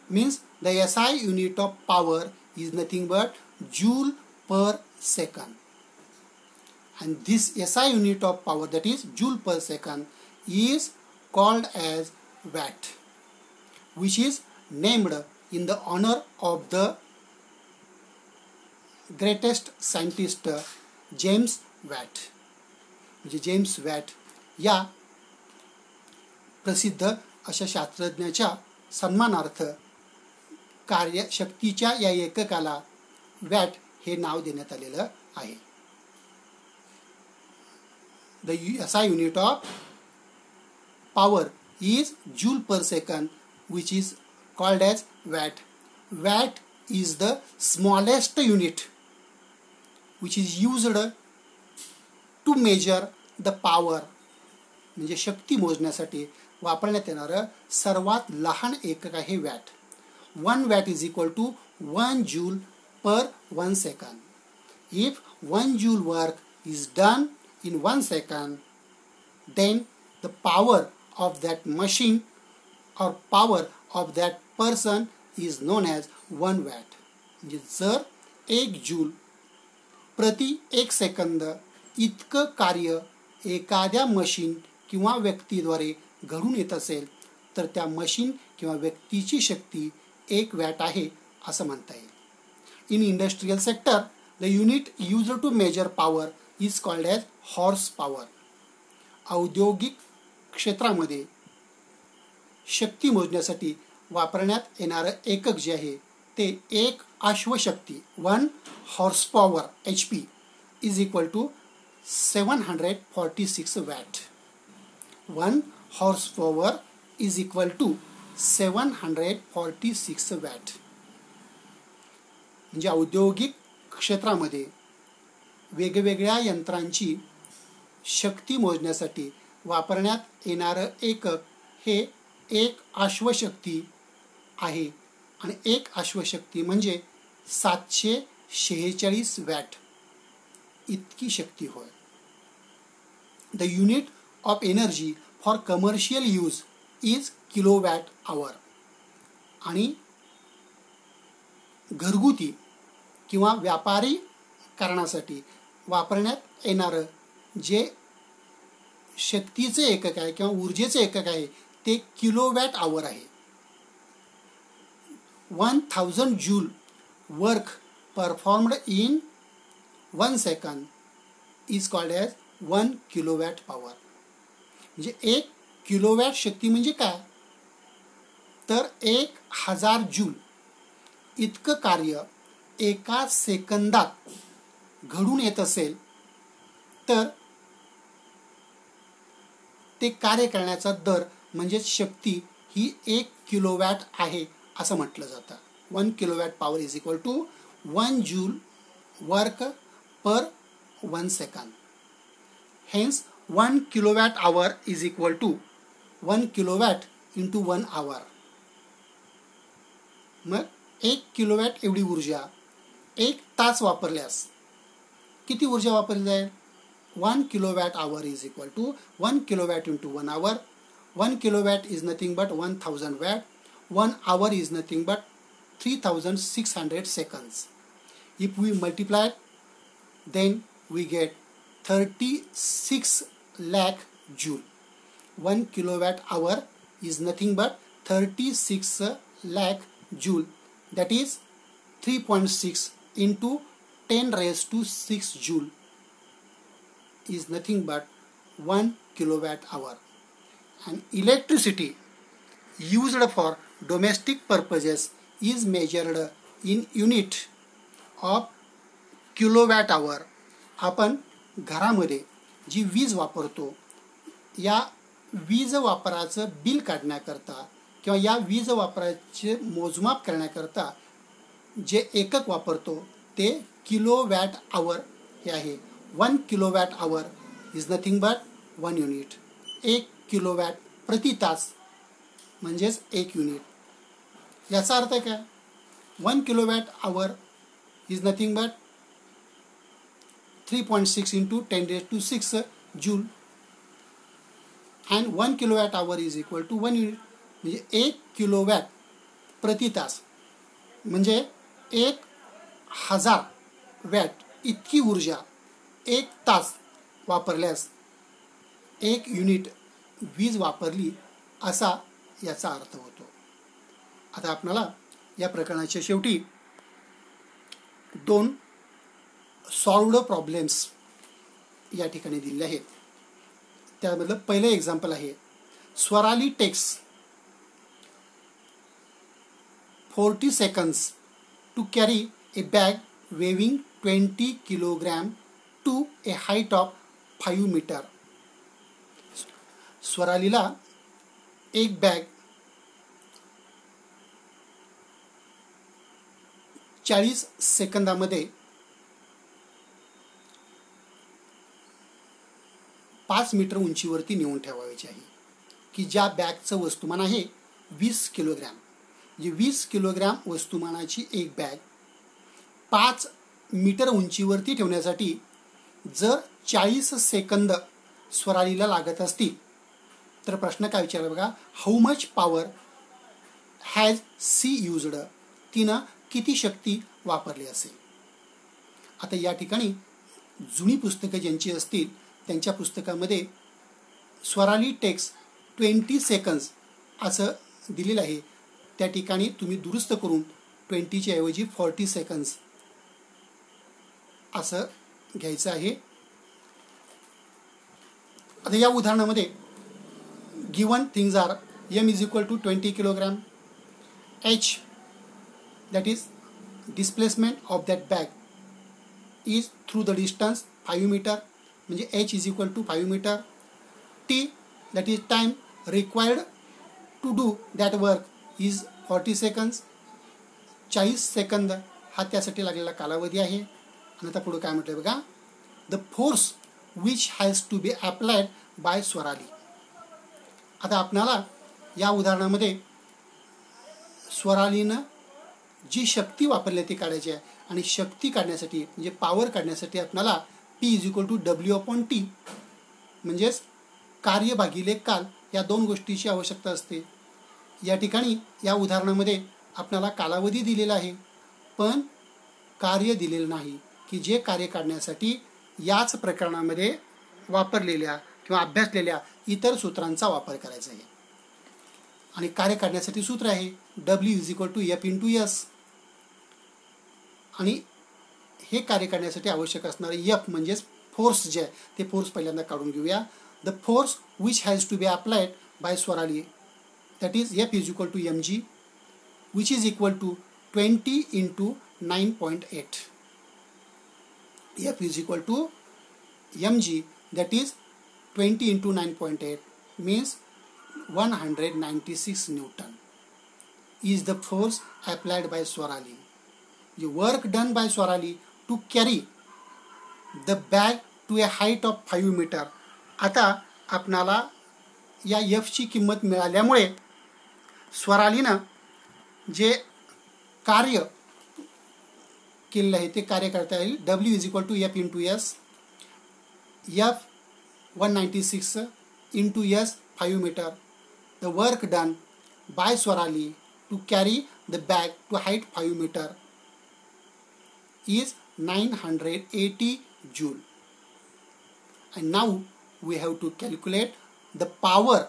Means the SI unit of power is nothing but joule per second. And this SI unit of power, that is joule per second, is called as watt, which is named in the honor of the greatest scientist James Watt. म्हणजे James watt या प्रसिद्ध अशा शास्त्रज्ञाच्या सन्मानार्थ शक्तीच्या या एककाला watt हे नाव देण्यात आलेलं आहे. The SI unit of power is joule per second which is called as watt. Watt is the smallest unit which is used to measure the power म्हणजे शक्ती मोजण्यासाठी वापरण्यात येणारं सर्वात लहान एकक आहे watt. 1 watt is equal to 1 joule per 1 second. If 1 joule work is done in 1 second, then the power of that machine or power of that person is known as 1 watt. म्हणजे जर 1 जूल प्रति 1 second इतकं कार्य एखाद्या machine किंवा व्यक्तीद्वारे घडून येत असेल तर त्या मशीन किंवा व्यक्तीची शक्ती 1 वॅट आहे असं म्हणता येईल. In industrial sector, the unit used to measure power is called as horsepower. औद्योगिक क्षेत्रामध्ये शक्ती मोजण्यासाठी वापरण्यात येणारं एकक जे आहे ते 1 अश्वशक्ती 1 horsepower HP is equal to 746 watt. 1 horsepower is equal to 746 watt. म्हणजे औद्योगिक क्षेत्रामध्ये वेगवेगळ्या यंत्रांची शक्ती मोजण्यासाठी वापरण्यात येणारं एकक हे 1 अश्वशक्ती आहे आणि 1 अश्वशक्ती म्हणजे 746 वॅट इतकी शक्ती होय. The unit of energy for commercial use is kilowatt hour. आणि घरगुती किंवा व्यापारी कारणासाठी वापरण्यात येणारं जे शक्तीचे एकक आहे किंवा ऊर्जेचे एकक आहे ते किलोवॅट आवर आहे. 1000 joule work performed in 1 second is called as 1 kilowatt power. म्हणजे 1 किलोवॅट शक्ती म्हणजे काय तर 1000 जूल इतकं कार्य एका सेकंदात घडून येत असेल तर ते कार्य करण्याचा दर म्हणजेच शक्ती ही 1 किलोवॅट आहे असं म्हटलं जातं. 1 kilowatt power is equal to 1 joule work per 1 second. Hence 1 kilowatt hour is equal to 1 kilowatt into 1 hour. मग 1 किलोवॅट एवढी ऊर्जा 1 तास वापरल्यास किती ऊर्जा वापरली जाईल. 1 kilowatt hour is equal to 1 kilowatt into 1 hour. 1 kilowatt is nothing but 1000 watt. 1 hour is nothing but 3600 seconds. If we multiply, then we get 36 lakh joule. 1 kilowatt hour is nothing but 36 lakh joule. That is 3.6 into 10 raised to 6 joule is nothing but 1 kilowatt hour. And electricity used for domestic purposes is measured in unit of kilowatt hour. आपण घरामध्ये जी वीज वापरतो या वीज वापराचं bill काढण्याकरता किंवा या वीज वापराचे मोजमाप करण्याकरता जे एकक वापरतो ते किलोवॅट आवर हे आहे. 1 kilowatt hour is nothing but 1 unit. 1 kilowatt प्रति तास म्हणजेच 1 युनिट. याचा अर्थ काय 1 kilowatt hour is nothing but 3.6 into 10 raised to 6 joule and 1 kilowatt hour is equal to 1 unit. म्हणजे 1 किलोवॅट प्रति तास म्हणजे 1000 वॅट इतकी ऊर्जा 1 तास वापरल्यास 1 युनिट वीज वापरली असा याचा अर्थ होतो. आता आपल्याला या प्रकरणाच्या शेवटी 2 सॉल्व्ड प्रॉब्लेम्स या ठिकाणी दिलेले आहेत. त्यामधलं पहिलं एक्झाम्पल आहे Swarali text 40 seconds to carry a bag weighing 20 kilogram to a height of 5 meter. स्वरालीला एक बॅग 40 सेकंदामध्ये 5 मीटर उंचीवरती नेऊन ठेवायची आहे, की ज्या बॅगचं वस्तुमान आहे 20 किलोग्रॅम. म्हणजे 20 किलोग्रॅम वस्तुमानाची एक बॅग 5 मीटर उंचीवरती ठेवण्यासाठी जर 40 सेकंद स्वरालीला लागत असतील तर प्रश्न काय विचारला बघा, how much power has she used, तिनं किती शक्ती वापरली असेल. आता या ठिकाणी जुनी पुस्तकं ज्यांची असतील त्यांच्या पुस्तकामध्ये स्वराली टेक्स 20 सेकंड्स असं दिलेलं आहे. त्या ठिकाणी तुम्ही दुरुस्त करून 20च्या ऐवजी 40 सेकंड्स असं घ्यायचं आहे. आता या उदाहरणामध्ये given things are m is equal to 20 kilogram, h that is displacement of that bag is through the distance 5 meter, म्हणजे h is equal to 5 meter. t that is time required to do that work is 40 seconds. 40 second हा त्यासाठी लागलेला कालावधी आहे. आणि आता पुढे काय म्हटलंय बघा, the force which has to be applied by Swarali. आता आपणाला या उदाहरणामध्ये स्वरालीनं जी शक्ती वापरली ती काढायची आहे, आणि शक्ती काढण्यासाठी म्हणजे पॉवर काढण्यासाठी आपल्याला P is equal to W/T म्हणजेच कार्य भागिले काल या दोन गोष्टीची आवश्यकता असते. या ठिकाणी या उदाहरणामध्ये आपल्याला कालावधी दिलेला आहे पण कार्य दिलेलं नाही, की जे कार्य काढण्यासाठी याच प्रकरणामध्ये वापरलेल्या किंवा अभ्यासलेल्या इतर सूत्रांचा वापर करायचा आहे. आणि कार्य काढण्यासाठी सूत्र आहे W is equal to F into S. आणि हे कार्य करण्यासाठी आवश्यक असणारे F म्हणजेच फोर्स जे आहे ते फोर्स पहिल्यांदा काढून घेऊया. The force which has to be applied by Swarali that is F is equal to mg which is equal to 20 into 9.8. F is equal to mg, that is 20 into 9.8 means 196 Newton is the force applied by Swarali. The work done by Swarali to carry the bag to a height of 5 meter. आता आपणाला या F ची किंमत मिळाल्यामुळे स्वरालीनं जे कार्य केलेलं आहे ते कार्य करता येईल. W is equal to F into S. F 196 into S 5 metre. The work done by Swarali to carry the bag to height 5 metre is 980 joule. And now we have to calculate the power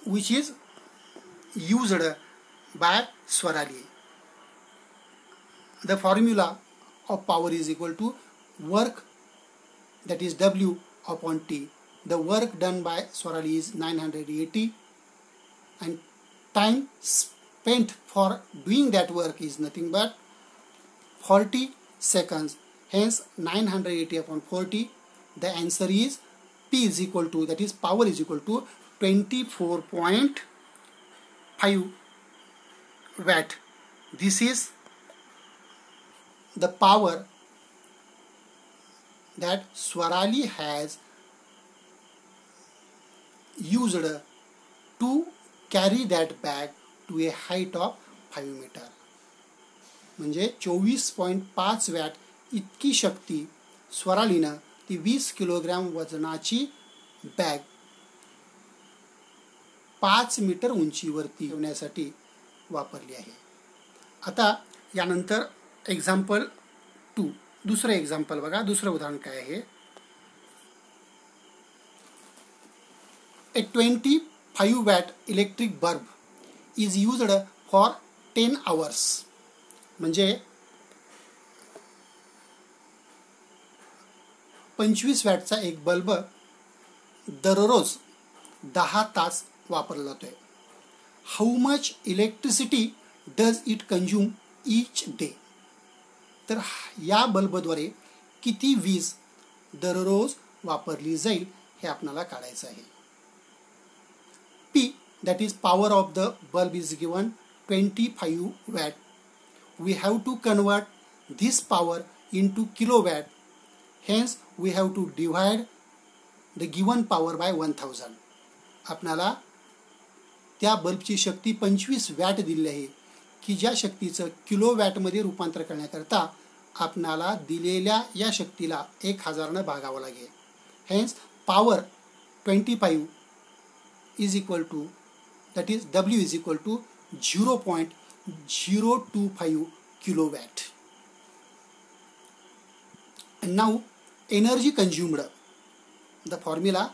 which is used by Swarali. The formula of power is equal to work, that is W upon T. The work done by Swarali is 980 and time spent for doing that work is nothing but 40 seconds. Hence 980 upon 40. The answer is P is equal to, that is power is equal to 24.5 watt. This is the power that Swarali has used to carry that bag to a height of 5 meter. म्हणजे 24.5 watt इतकी शक्ती स्वरालीनं ती 20 kilogram वजनाची bag 5 metre उंचीवरती ठेवण्यासाठी वापरली आहे. आता यानंतर example 2, दुसरं एक्झाम्पल बघा. दुसरं उदाहरण काय आहे, ए 25 watt electric bulb is used for 10 hours. म्हणजे 25 वॅटचा एक बल्ब दररोज 10 तास वापरला जातोय. How much electricity does it consume each day. तर या बल्बद्वारे किती वीज दररोज वापरली जाईल हे आपल्याला काढायचं आहे. P, that is power of the bulb, is given 25 watt. We have to convert this power into kilowatt. Hence we have to divide the given power by 1000. आपणाला त्या बल्बची शक्ती 25 वॅट दिली आहे की ज्या शक्तीचं किलो वॅटमध्ये रूपांतर करण्याकरता आपणाला दिलेल्या या शक्तीला 1000 भागावं लागेल. Hence power 25 is equal to, that is W is equal to 0.025 kilowatt. And now energy consumed. The formula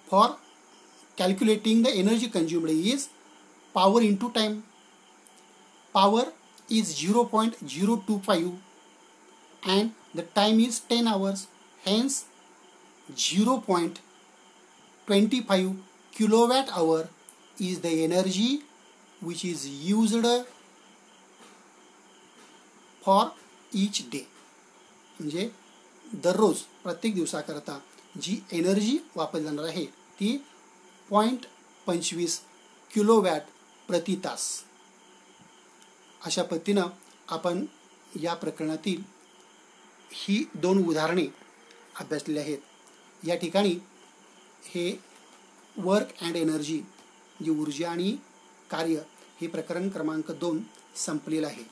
for calculating the energy consumed is power into time. Power is 0.025 and the time is 10 hours. Hence 0.25 kilowatt hour is the energy which is used for each day. म्हणजे दररोज प्रत्येक दिवसाकरता जी energy वापरली जाणार आहे ती 0.25 kilowatt प्रति तास. अशा पद्धतीनं आपण या प्रकरणातील ही 2 उदाहरणे अभ्यासलेली आहेत. या ठिकाणी हे वर्क अँड एनर्जी जी ऊर्जा आणि कार्य हे प्रकरण क्रमांक 2 संपलेलं आहे.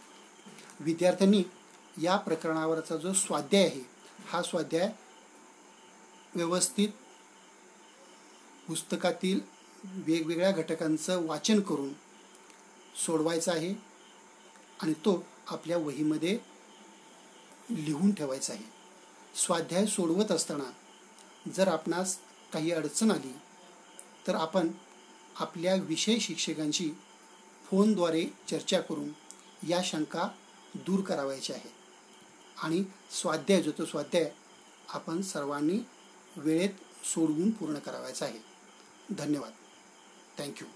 विद्यार्थ्यांनी या प्रकरणावरचा जो स्वाध्याय आहे हा स्वाध्याय व्यवस्थित पुस्तकातील वेगवेगळ्या घटकांचं वाचन करून सोडवायचा आहे आणि तो आपल्या वहीमध्ये लिहून ठेवायचा आहे. स्वाध्याय सोडवत असताना जर आपणास काही अडचण आली तर आपण आपल्या विषय शिक्षकांशी फोनद्वारे चर्चा करून या शंका दूर करावायच्या आहेत आणि स्वाध्याय जो तो स्वाध्याय आपण सर्वांनी वेळेत सोडवून पूर्ण करावायचा आहे. धन्यवाद. थँक्यू.